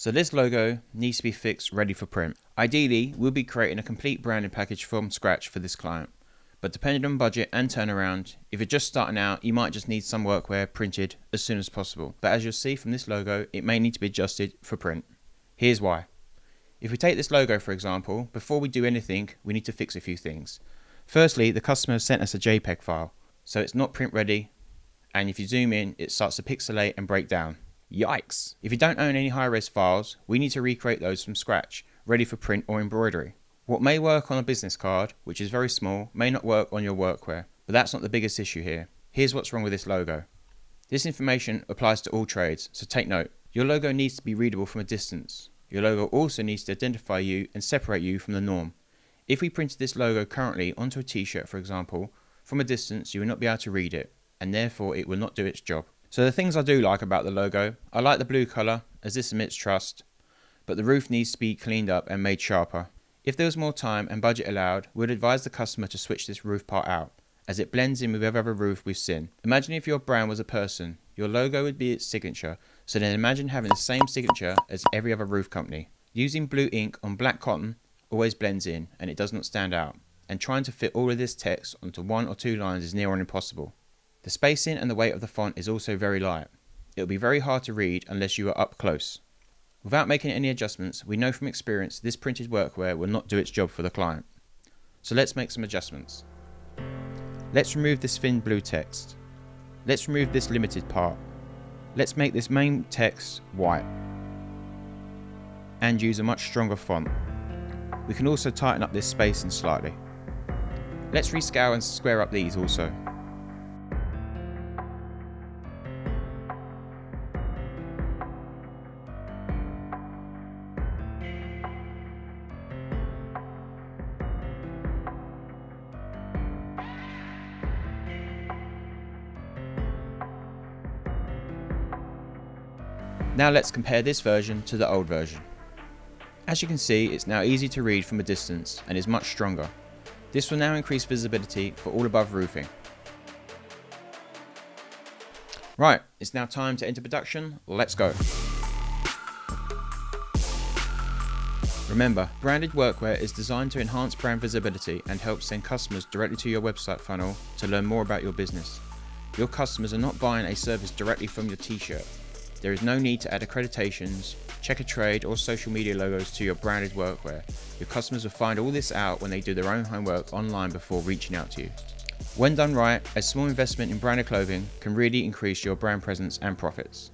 So this logo needs to be fixed, ready for print. Ideally, we'll be creating a complete branding package from scratch for this client. But depending on budget and turnaround, if you're just starting out, you might just need some workwear printed as soon as possible. But as you'll see from this logo, it may need to be adjusted for print. Here's why. If we take this logo for example, before we do anything, we need to fix a few things. Firstly, the customer sent us a JPEG file, so it's not print ready, and if you zoom in, it starts to pixelate and break down. Yikes! If you don't own any high-res files, we need to recreate those from scratch, ready for print or embroidery. What may work on a business card, which is very small, may not work on your workwear, but that's not the biggest issue here. Here's what's wrong with this logo. This information applies to all trades, so take note. Your logo needs to be readable from a distance. Your logo also needs to identify you and separate you from the norm. If we printed this logo currently onto a t-shirt for example, from a distance you will not be able to read it, and therefore it will not do its job. So the things I do like about the logo, I like the blue colour as this emits trust, but the roof needs to be cleaned up and made sharper. If there was more time and budget allowed, we'd advise the customer to switch this roof part out, as it blends in with every other roof we've seen. Imagine if your brand was a person, your logo would be its signature, so then imagine having the same signature as every other roof company. Using blue ink on black cotton always blends in and it does not stand out, and trying to fit all of this text onto 1 or 2 lines is near on impossible. The spacing and the weight of the font is also very light. It will be very hard to read unless you are up close. Without making any adjustments, we know from experience this printed workwear will not do its job for the client. So let's make some adjustments. Let's remove this thin blue text. Let's remove this limited part. Let's make this main text white and use a much stronger font. We can also tighten up this spacing slightly. Let's rescale and square up these also. Now let's compare this version to the old version. As you can see, it's now easy to read from a distance and is much stronger. This will now increase visibility for all above roofing. Right, it's now time to enter production. Let's go. Remember, branded workwear is designed to enhance brand visibility and help send customers directly to your website funnel to learn more about your business. Your customers are not buying a service directly from your t-shirt. There is no need to add accreditations, check a trade or social media logos to your branded workwear. Your customers will find all this out when they do their own homework online before reaching out to you. When done right, a small investment in branded clothing can really increase your brand presence and profits.